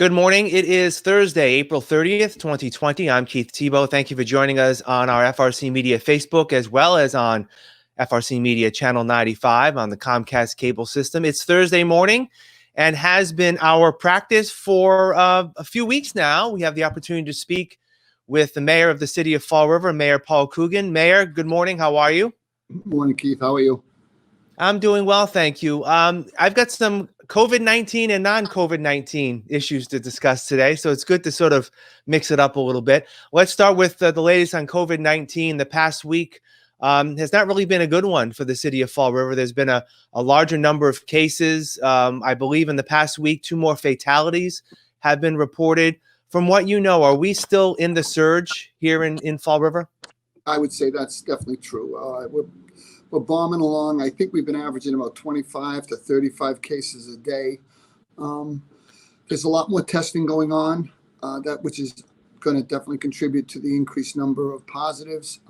Good morning. It is Thursday, April 30th, 2020. I'm Keith Tebow. Thank you for joining us on our FRC Media Facebook as well as on FRC Media Channel 95 on the Comcast cable system. It's Thursday morning and has been our practice for a few weeks now. We have the opportunity to speak with the mayor of the city of Fall River, Mayor Paul Coogan. Mayor, good morning. How are you? Good morning, Keith. How are you? I'm doing well, thank you. I've got some COVID-19 and non-COVID-19 issues to discuss today, so it's good to sort of mix it up a little bit. Let's start with the latest on COVID-19. The past week has not really been a good one for the city of Fall River. There's been a larger number of cases. I believe in the past week, 2 more fatalities have been reported. From what you know, are we still in the surge here in Fall River? I would say that's definitely true. We're bombing along. I think we've been averaging about 25 to 35 cases a day. There's a lot more testing going on, which is going to definitely contribute to the increased number of positives.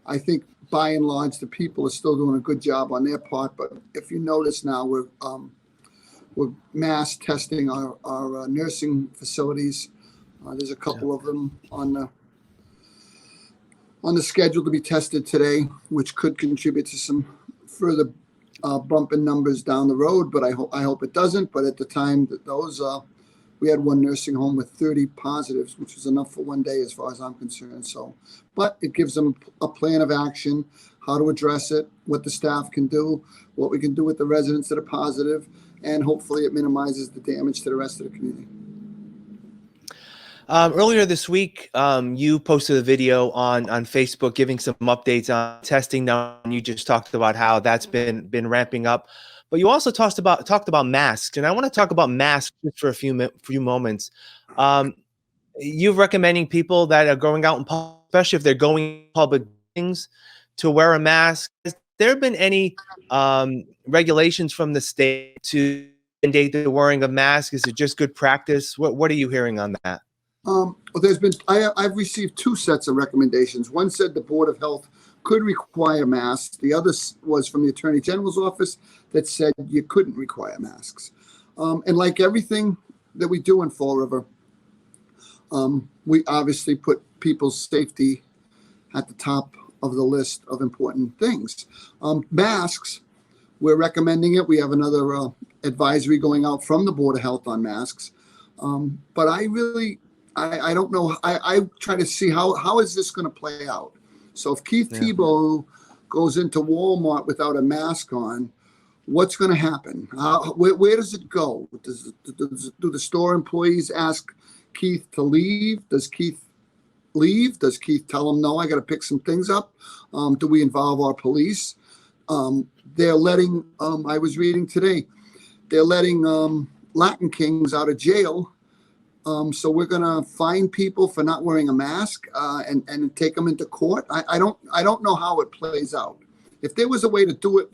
I think by and large, the people are still doing a good job on their part. But if you notice now, we're mass testing our nursing facilities. There's a couple of them on the schedule to be tested today, which could contribute to some further bump in numbers down the road. But I hope it doesn't. But at the time that we had one nursing home with 30 positives, which was enough for one day as far as I'm concerned. So, but it gives them a plan of action, how to address it, what the staff can do, what we can do with the residents that are positive, and hopefully it minimizes the damage to the rest of the community. Earlier this week, you posted a video on Facebook giving some updates on testing. Now, you just talked about how that's been ramping up, but you also talked about masks, and I want to talk about masks just for a few moments. You're recommending people that are going out in public, especially if they're going public things, to wear a mask. Has there been any regulations from the state to mandate the wearing of masks? Is it just good practice? What are you hearing on that? Well, I've received 2 sets of recommendations. One said the Board of Health could require masks. The other was from the Attorney General's office that said you couldn't require masks. And like everything that we do in Fall River, we obviously put people's safety at the top of the list of important things. Masks, we're recommending it. We have another advisory going out from the Board of Health on masks. But I don't know. I try to see how is this going to play out. So if Keith Tebow goes into Walmart without a mask on, what's going to happen? Where does it go? Do the store employees ask Keith to leave? Does Keith leave? Does Keith tell them, no, I got to pick some things up? Do we involve our police? They're letting, I was reading today, they're letting Latin Kings out of jail. So we're going to fine people for not wearing a mask and take them into court. I don't know how it plays out. If there was a way to do it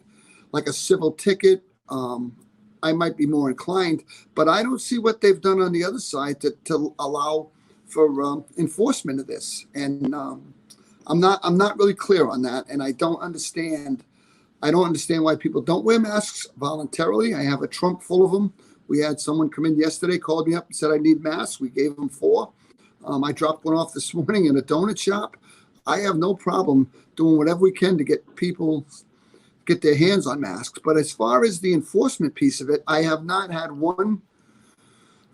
like a civil ticket, I might be more inclined. But I don't see what they've done on the other side to allow for enforcement of this. And I'm not really clear on that. And I don't understand why people don't wear masks voluntarily. I have a trunk full of them. We had someone come in yesterday, called me up and said, I need masks. We gave them 4. I dropped one off this morning in a donut shop. I have no problem doing whatever we can to get people get their hands on masks. But as far as the enforcement piece of it, I have not had one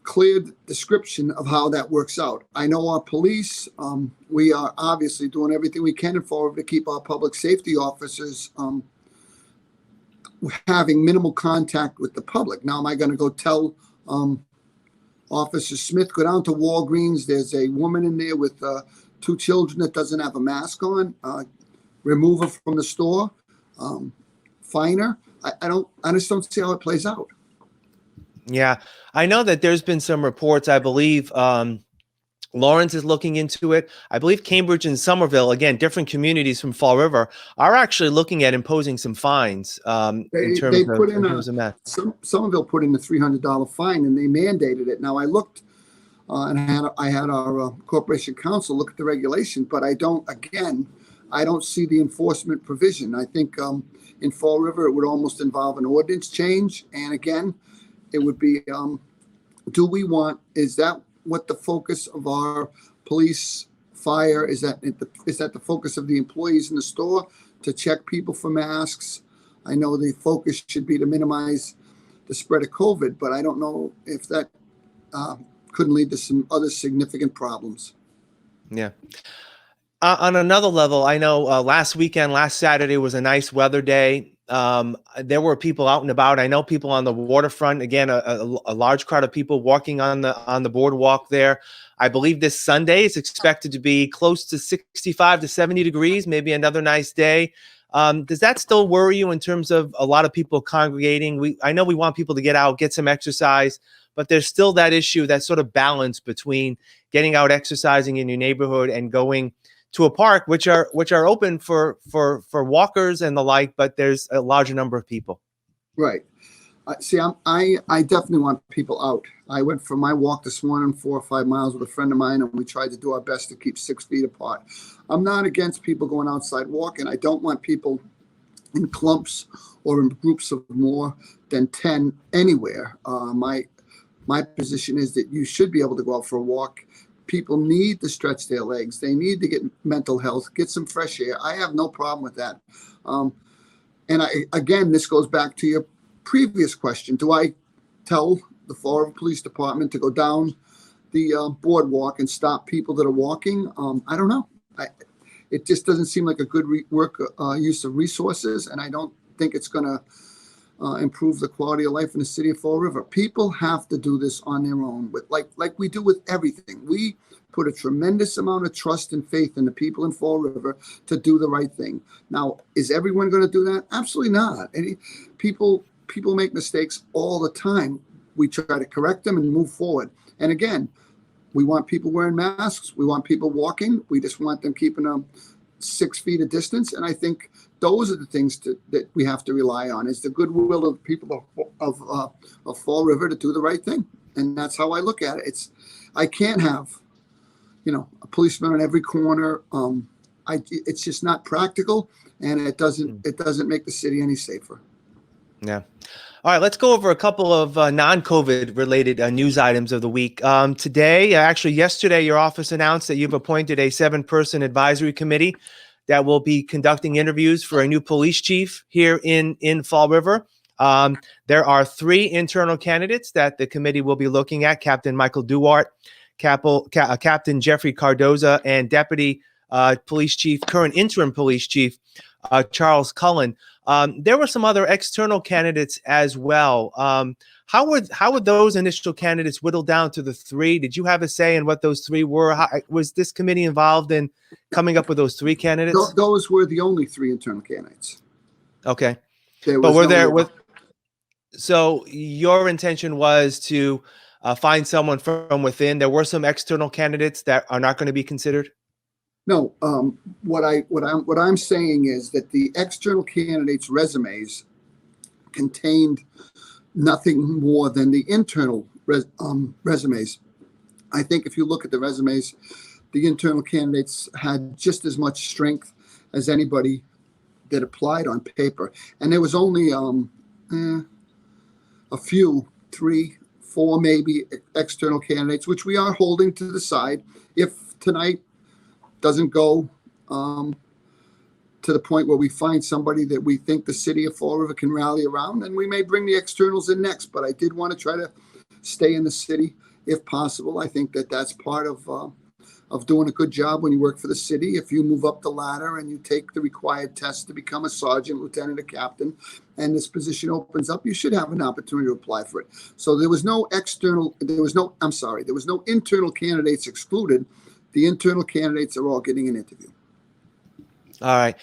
clear description of how that works out. I know our police, we are obviously doing everything we can to keep our public safety officers having minimal contact with the public. Now, am I going to go tell Officer Smith, go down to Walgreens, there's a woman in there with 2 children that doesn't have a mask on, remove her from the store, fine her? I just don't see how it plays out. Yeah, I know that there's been some reports, I believe, Lawrence is looking into it. I believe Cambridge and Somerville, again, different communities from Fall River, are actually looking at imposing some fines in terms of that. Somerville put in a $300 fine, and they mandated it. Now, I looked and I had our corporation counsel look at the regulation, but I don't see the enforcement provision. I think in Fall River, it would almost involve an ordinance change. And again, it would be is that what the focus of our police, fire, is that the focus of the employees in the store to check people for masks? I know the focus should be to minimize the spread of COVID, but I don't know if that couldn't lead to some other significant problems. Yeah. On another level, I know last Saturday was a nice weather day. There were people out and about. I know people on the waterfront. Again, a large crowd of people walking on the boardwalk there. I believe this Sunday is expected to be close to 65 to 70 degrees. Maybe another nice day. Does that still worry you in terms of a lot of people congregating? I know we want people to get out, get some exercise, but there's still that issue, that sort of balance between getting out, exercising in your neighborhood, and going to a park, which are open for walkers and the like, but there's a larger number of people. Right. See, I definitely want people out. I went for my walk this morning, 4 or 5 miles with a friend of mine, and we tried to do our best to keep 6 feet apart. I'm not against people going outside walking. I don't want people in clumps or in groups of more than 10 anywhere. My position is that you should be able to go out for a walk. People need to stretch their legs. They need to get mental health, get some fresh air. I have no problem with that. Again, this goes back to your previous question. Do I tell the Fall River Police Department to go down the boardwalk and stop people that are walking? I don't know. It just doesn't seem like a good use of resources, and I don't think it's going to improve the quality of life in the city of Fall River. People have to do this on their own, with like we do with everything. We put a tremendous amount of trust and faith in the people in Fall River to do the right thing. Now, is everyone going to do that? Absolutely not. People make mistakes all the time. We try to correct them and move forward. And again, we want people wearing masks. We want people walking. We just want them keeping 6 feet of distance. And I think those are the things that we have to rely on, is the goodwill of people of Fall River to do the right thing. And that's how I look at it. I can't have, a policeman on every corner. It's just not practical, and it doesn't make the city any safer. Yeah. All right, let's go over a couple of non-COVID related news items of the week. Yesterday, your office announced that you've appointed a 7-person advisory committee that will be conducting interviews for a new police chief here in Fall River. There are 3 internal candidates that the committee will be looking at: Captain Michael Duarte, Captain Jeffrey Cardoza, and Deputy Police Chief, current interim Police Chief, Charles Cullen. There were some other external candidates as well. How would those initial candidates whittle down to the 3? Did you have a say in what those 3 were? Was this committee involved in coming up with those 3 candidates? Those were the only 3 internal candidates. Okay. So your intention was to find someone from within. There were some external candidates that are not going to be considered? No, what I'm saying is that the external candidates' resumes contained nothing more than the internal resumes. I think if you look at the resumes, the internal candidates had just as much strength as anybody that applied on paper, and there was only a few, 3, 4 maybe, external candidates, which we are holding to the side. If tonight doesn't go to the point where we find somebody that we think the city of Fall River can rally around, then we may bring the externals in next. But I did want to try to stay in the city if possible. I think that that's part of doing a good job when you work for the city. If you move up the ladder and you take the required test to become a sergeant, lieutenant, or captain, and this position opens up, you should have an opportunity to apply for it. So there was no internal candidates excluded. The internal candidates are all getting an interview. All right.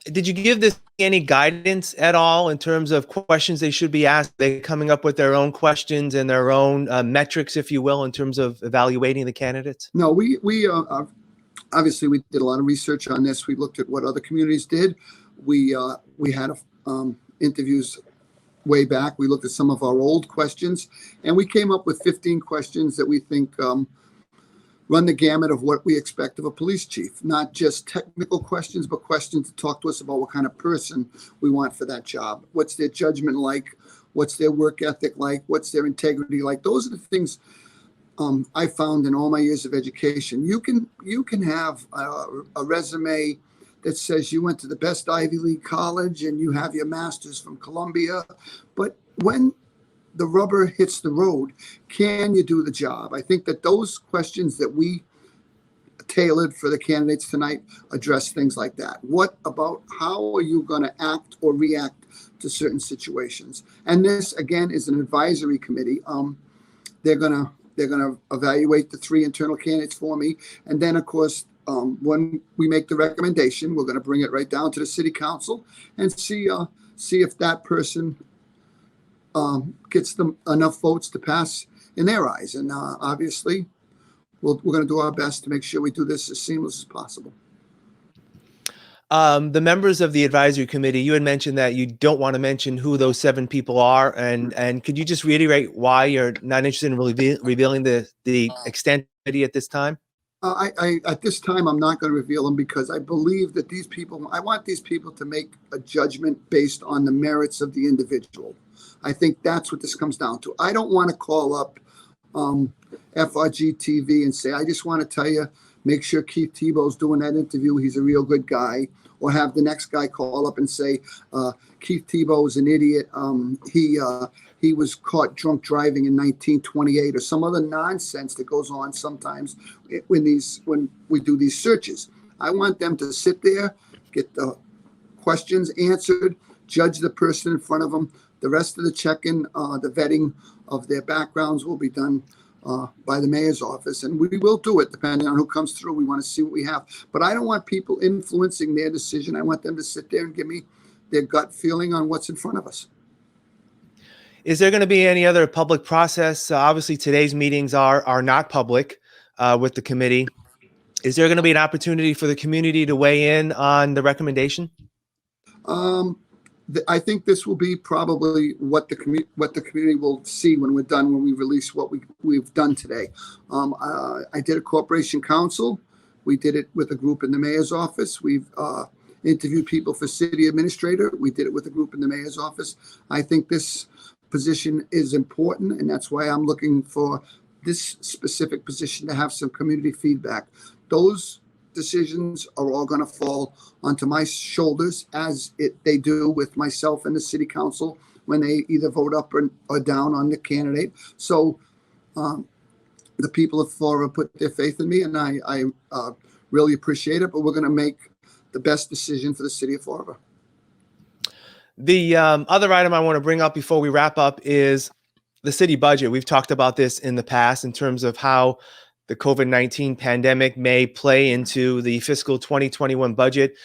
Did you give this any guidance at all in terms of questions they should be asked? Are they coming up with their own questions and their own metrics, if you will, in terms of evaluating the candidates? No, we obviously we did a lot of research on this. We looked at what other communities did. We had interviews way back. We looked at some of our old questions, and we came up with 15 questions that we think run the gamut of what we expect of a police chief. Not just technical questions, but questions to talk to us about what kind of person we want for that job. What's their judgment like? What's their work ethic like? What's their integrity like? Those are the things I found in all my years of education. You can have a resume that says you went to the best Ivy League college and you have your master's from Columbia, but when the rubber hits the road, can you do the job? I think that those questions that we tailored for the candidates tonight address things like that. What about how are you going to act or react to certain situations? And this again is an advisory committee. They're gonna evaluate the 3 internal candidates for me, and then of course when we make the recommendation, we're going to bring it right down to the city council and see if that person gets them enough votes to pass in their eyes. And obviously, we're going to do our best to make sure we do this as seamless as possible. The members of the advisory committee, you had mentioned that you don't want to mention who those 7 people are, and could you just reiterate why you're not interested in revealing the extent at this time? I at this time, I'm not going to reveal them because I believe that I want these people to make a judgment based on the merits of the individual. I think that's what this comes down to. I don't want to call up FRG TV and say, I just want to tell you, make sure Keith Tebow's doing that interview. He's a real good guy. Or have the next guy call up and say, Keith Tebow is an idiot. He was caught drunk driving in 1928, or some other nonsense that goes on sometimes when we do these searches. I want them to sit there, get the questions answered, judge the person in front of them. The rest of the check-in, the vetting of their backgrounds will be done by the mayor's office, and we will do it depending on who comes through. We want to see what we have, but I don't want people influencing their decision. I want them to sit there and give me their gut feeling on what's in front of us. Is there going to be any other public process? Obviously, today's meetings are not public with the committee. Is there going to be an opportunity for the community to weigh in on the recommendation? I think this will be probably what the community will see when we're done, when we release what we've done today. I did a corporation council. We did it with a group in the mayor's office. We've interviewed people for city administrator. We did it with a group in the mayor's office. I think this position is important, and that's why I'm looking for this specific position to have some community feedback. Those decisions are all going to fall onto my shoulders, as they do with myself and the city council when they either vote up or down on the candidate. So the people of Florida put their faith in me, and I really appreciate it, but we're going to make the best decision for the city of Florida. The other item I want to bring up before we wrap up is the city budget. We've talked about this in the past in terms of how the COVID-19 pandemic may play into the fiscal 2021 budget.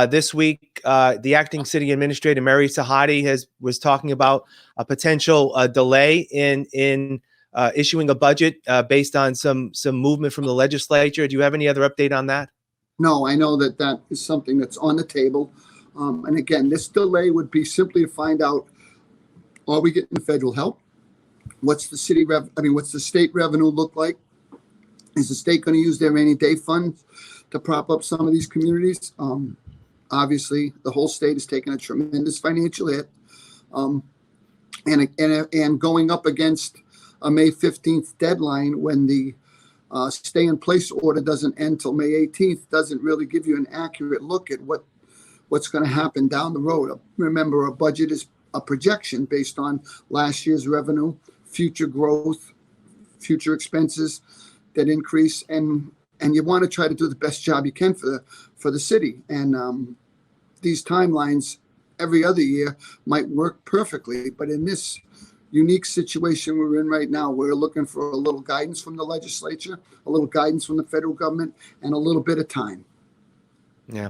This week, the acting city administrator, Mary Sahadi, was talking about a potential delay in issuing a budget based on some movement from the legislature. Do you have any other update on that? No, I know that is something that's on the table. And again, this delay would be simply to find out, are we getting federal help? What's the what's the state revenue look like? Is the state going to use their rainy day funds to prop up some of these communities? Obviously, the whole state has taken a tremendous financial hit. And going up against a May 15th deadline when the stay in place order doesn't end till May 18th doesn't really give you an accurate look at what's going to happen down the road. Remember, a budget is a projection based on last year's revenue, future growth, future expenses that increase, and you want to try to do the best job you can for the city. And these timelines every other year might work perfectly, but in this unique situation we're in right now, we're looking for a little guidance from the legislature, a little guidance from the federal government, and a little bit of time. Yeah.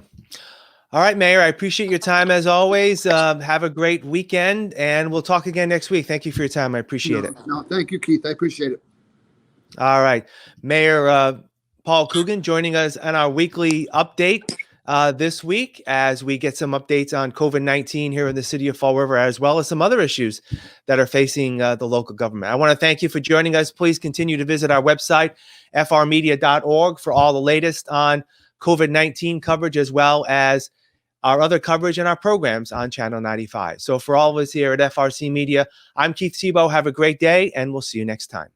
All right, Mayor, I appreciate your time as always. Have a great weekend, and we'll talk again next week. Thank you for your time. I appreciate it. No, thank you, Keith. I appreciate it. All right. Mayor Paul Coogan joining us on our weekly update this week as we get some updates on COVID-19 here in the city of Fall River, as well as some other issues that are facing the local government. I want to thank you for joining us. Please continue to visit our website, frmedia.org, for all the latest on COVID-19 coverage, as well as our other coverage and our programs on Channel 95. So for all of us here at FRC Media, I'm Keith Tebow. Have a great day, and we'll see you next time.